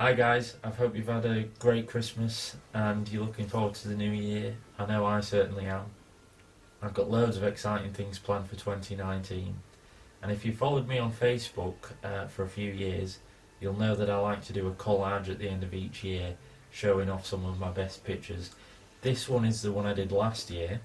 Hi guys, I hope you've had a great Christmas and you're looking forward to the new year. I know I certainly am. I've got loads of exciting things planned for 2019, and if you followed me on Facebook for a few years, you'll know that I like to do a collage at the end of each year showing off some of my best pictures. This one is the one I did last year,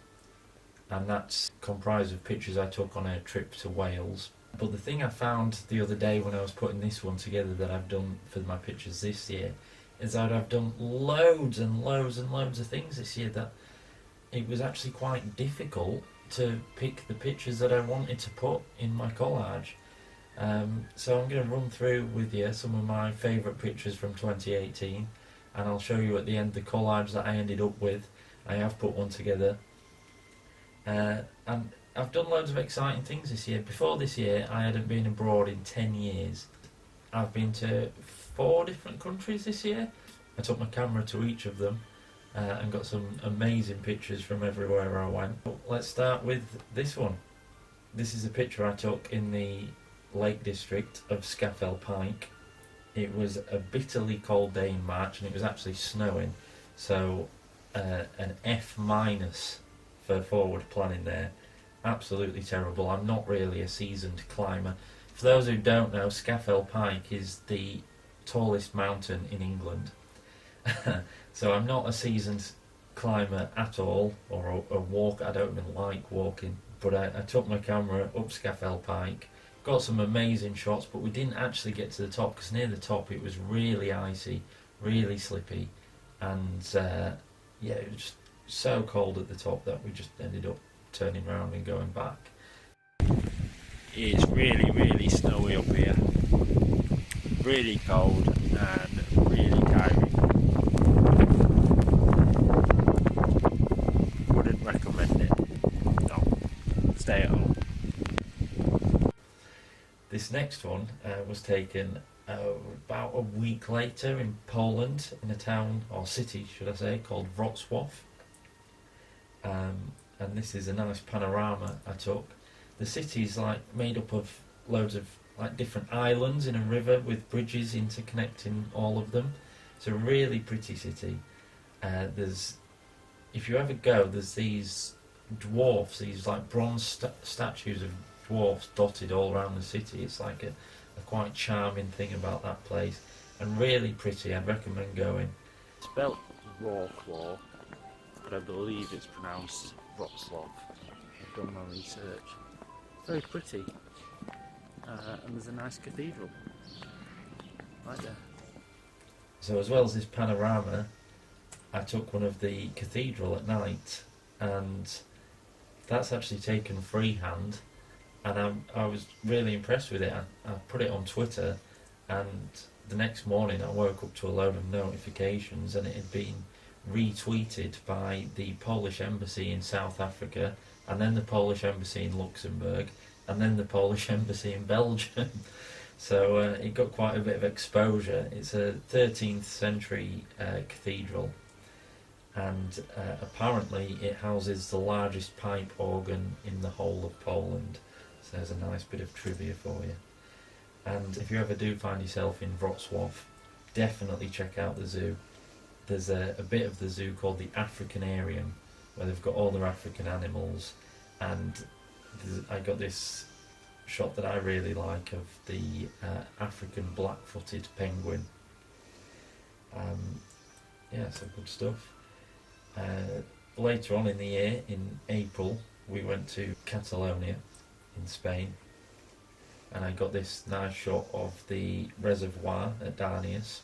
and that's comprised of pictures I took on a trip to Wales. But the thing I found the other day when I was putting this one together that I've done for my pictures this year is that I've done loads and loads and loads of things this year that it was actually quite difficult to pick the pictures that I wanted to put in my collage. So I'm going to run through with you some of my favourite pictures from 2018, and I'll show you at the end the collage that I ended up with. I have put one together. And I've done loads of exciting things this year. Before this year, I hadn't been abroad in 10 years. I've been to 4 different countries this year. I took my camera to each of them and got some amazing pictures from everywhere I went. Let's start with this one. This is a picture I took in the Lake District of Scafell Pike. It was a bitterly cold day in March and it was actually snowing, so an F minus for forward planning there. Absolutely terrible. I'm not really a seasoned climber. For those who don't know, Scafell Pike is the tallest mountain in England. So I'm not a seasoned climber at all, or a walk. I don't even like walking. But I took my camera up Scafell Pike, got some amazing shots, but we didn't actually get to the top because near the top it was really icy, really slippy, and yeah, it was just so cold at the top that we just ended up turning around and going back. It's really snowy up here, really cold and really tiring. Wouldn't recommend it. No, stay at home. This next one was taken about a week later in Poland, in a town, or city should I say, called Wrocław. And this is a nice panorama I took. The city's like made up of loads of like different islands in a river with bridges interconnecting all of them. It's a really pretty city. There's, if you ever go, there's these dwarfs, these like bronze statues of dwarfs dotted all around the city. It's like a quite charming thing about that place, and really pretty. I'd recommend going. Spelt Wrocław, but I believe it's pronounced Wrocław. I've done my research. Very pretty, and there's a nice cathedral right there. So as well as this panorama, I took one of the cathedral at night, and that's actually taken freehand, and I was really impressed with it. I put it on Twitter, and the next morning I woke up to a load of notifications, and it had been retweeted by the Polish embassy in South Africa, and then the Polish embassy in Luxembourg, and then the Polish embassy in Belgium. So it got quite a bit of exposure. It's a 13th century cathedral, and apparently it houses the largest pipe organ in the whole of Poland. So there's a nice bit of trivia for you. And if you ever do find yourself in Wrocław, definitely check out the zoo. There's a bit of the zoo called the Africanarium, where they've got all their African animals, and I got this shot that I really like of the African black-footed penguin. Yeah, so good stuff. Later on in the year, in April, we went to Catalonia in Spain, and I got this nice shot of the reservoir at Darnius.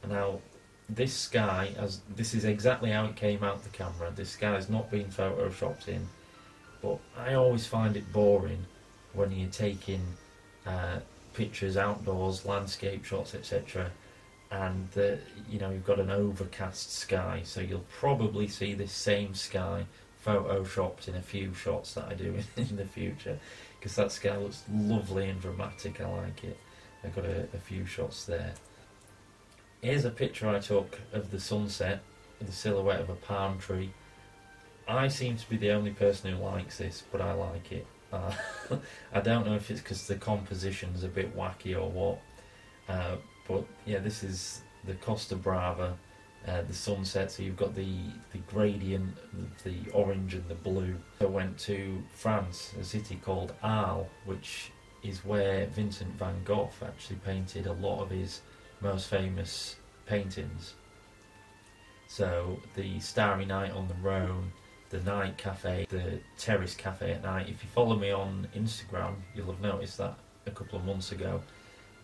And now this sky, as this is exactly how it came out the camera. This sky has not been photoshopped in, but I always find it boring when you're taking pictures outdoors, landscape shots, etc., and you've got an overcast sky, so you'll probably see this same sky photoshopped in a few shots that I do in the future, because that sky looks lovely and dramatic. I like it. I've got a few shots there. Here's a picture I took of the sunset, the silhouette of a palm tree. I seem to be the only person who likes this, but I like it. I don't know if it's because the composition's a bit wacky or what, But yeah, this is the Costa Brava, the sunset. So you've got the gradient of the orange and the blue. I went to France, a city called Arles, which is where Vincent van Gogh actually painted a lot of his most famous paintings. So the Starry Night on the Rhone, the night cafe, the terrace cafe at night. If you follow me on Instagram, you'll have noticed that a couple of months ago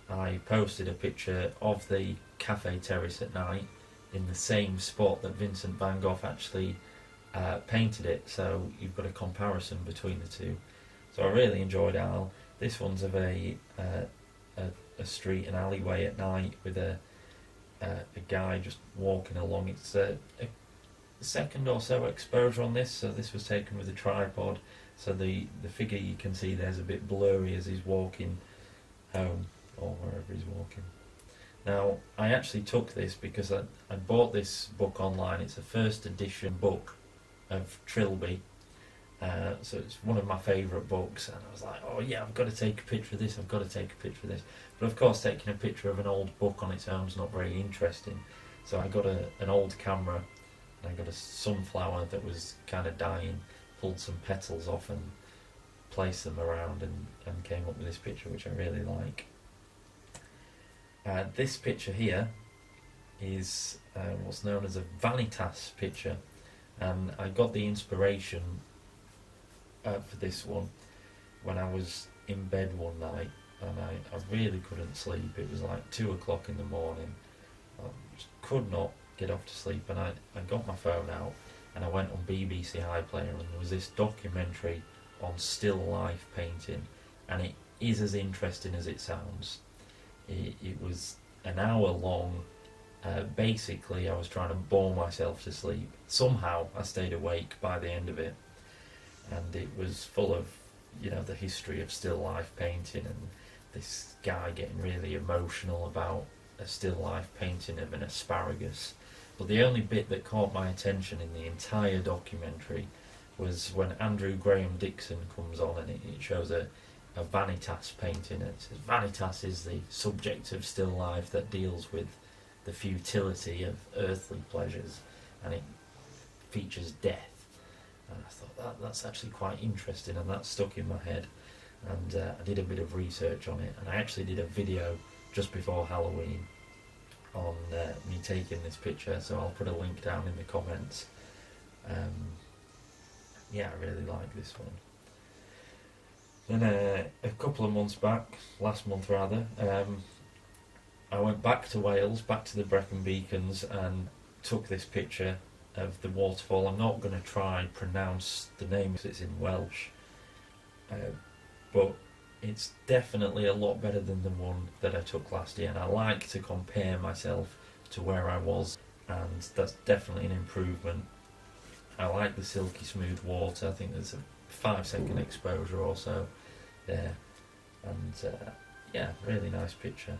I posted a picture of the cafe terrace at night in the same spot that Vincent van Gogh actually painted it, so you've got a comparison between the two. So I really enjoyed Arles. This one's of a street, an alleyway at night with a guy just walking along. It's a second or so exposure on this, so this was taken with a tripod, so the figure you can see there's a bit blurry as he's walking home or wherever he's walking. Now, I actually took this because I bought this book online. It's a first edition book of Trilby, so it's one of my favourite books, and I was like, oh yeah, I've got to take a picture of this, I've got to take a picture of this. But of course, taking a picture of an old book on its own is not very interesting, so I got an old camera, and I got a sunflower that was kind of dying, pulled some petals off and placed them around, and came up with this picture, which I really like. This picture here is what's known as a vanitas picture, and I got the inspiration for this one when I was in bed one night, and I really couldn't sleep. It was like 2 o'clock in the morning. I just could not get off to sleep, and I got my phone out and I went on BBC iPlayer, and there was this documentary on still life painting, and it is as interesting as it sounds. It was an hour long. Basically, I was trying to bore myself to sleep. Somehow I stayed awake by the end of it, and it was full of, you know, the history of still life painting, and this guy getting really emotional about a still life painting of an asparagus. But the only bit that caught my attention in the entire documentary was when Andrew Graham Dixon comes on, and it shows a vanitas painting. It says vanitas is the subject of still life that deals with the futility of earthly pleasures, and it features death. And I thought that's actually quite interesting, and that stuck in my head, and I did a bit of research on it, and I actually did a video just before Halloween on me taking this picture, so I'll put a link down in the comments. Yeah, I really like this one. Then a couple of months back, last month rather, I went back to Wales, back to the Brecon Beacons, and took this picture of the waterfall. I'm not going to try and pronounce the name because it's in Welsh, but it's definitely a lot better than the one that I took last year, and I like to compare myself to where I was, and that's definitely an improvement. I like the silky smooth water. I think there's a 5-second exposure or so there, and yeah, really nice picture.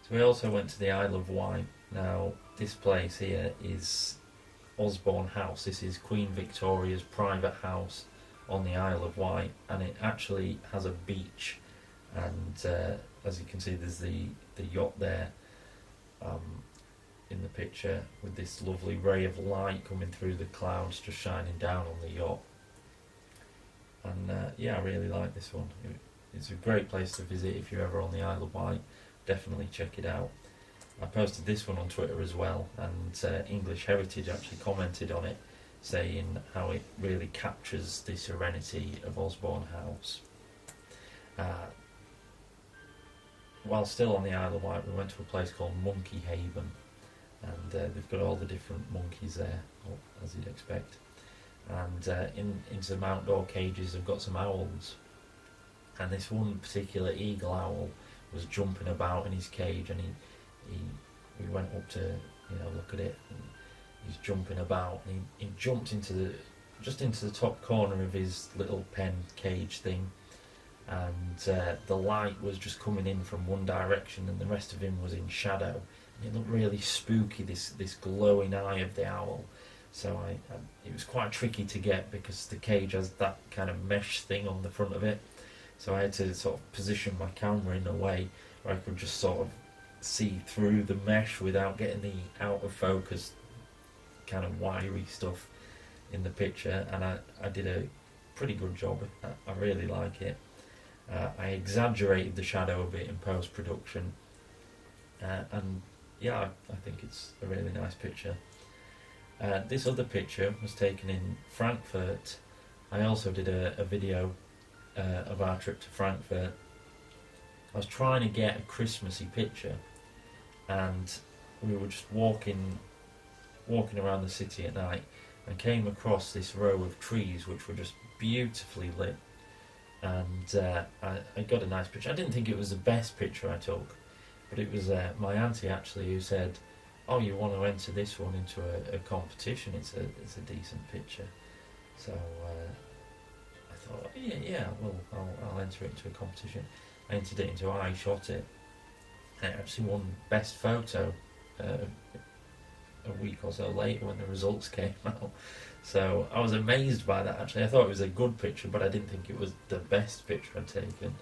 So we also went to the Isle of Wight. Now this place here is Osborne House. This is Queen Victoria's private house on the Isle of Wight, and it actually has a beach, and as you can see there's the yacht there in the picture with this lovely ray of light coming through the clouds just shining down on the yacht. And yeah, I really like this one. It's a great place to visit if you're ever on the Isle of Wight. Definitely check it out. I posted this one on Twitter as well, and English Heritage actually commented on it, saying how it really captures the serenity of Osborne House. While still on the Isle of Wight, we went to a place called Monkey Haven, and they've got all the different monkeys there, as you'd expect. And in some outdoor cages they've got some owls, and this one particular eagle owl was jumping about in his cage, and we went up to, you know, look at it, and he's jumping about, and he jumped into the top corner of his little pen cage thing, and the light was just coming in from one direction and the rest of him was in shadow, and it looked really spooky, this glowing eye of the owl. So it was quite tricky to get because the cage has that kind of mesh thing on the front of it, so I had to sort of position my camera in a way where I could just sort of see through the mesh without getting the out of focus kind of wiry stuff in the picture, and I did a pretty good job. I really like it. I exaggerated the shadow a bit in post-production, and yeah, I think it's a really nice picture. This other picture was taken in Frankfurt. I also did a video of our trip to Frankfurt. I was trying to get a Christmassy picture, and we were just walking around the city at night and came across this row of trees which were just beautifully lit, and I got a nice picture. I didn't think it was the best picture I took, but it was my auntie actually who said, "Oh, you want to enter this one into a competition? It's a decent picture." So I thought, yeah, well, I'll enter it into a competition. I entered it into I shot it. I actually won best photo a week or so later when the results came out. So I was amazed by that actually. I thought it was a good picture, but I didn't think it was the best picture I'd taken.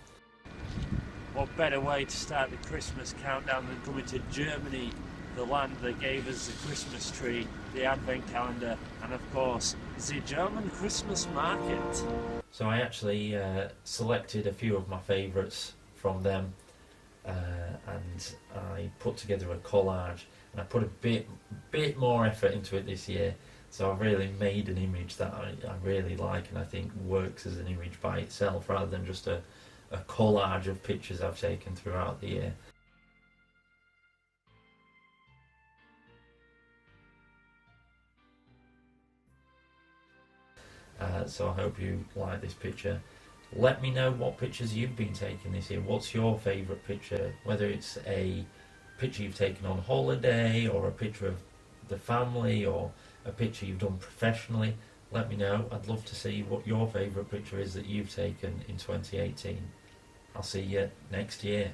What better way to start the Christmas countdown than coming to Germany, the land that gave us the Christmas tree, the Advent calendar, and of course, the German Christmas market. So I actually selected a few of my favourites from them, and I put together a collage, and I put a bit more effort into it this year. So I've really made an image that I really like and I think works as an image by itself, rather than just a collage of pictures I've taken throughout the year. So I hope you like this picture. Let me know what pictures you've been taking this year. What's your favourite picture? Whether it's a picture you've taken on holiday, or a picture of the family, or a picture you've done professionally. Let me know. I'd love to see what your favourite picture is that you've taken in 2018. I'll see you next year.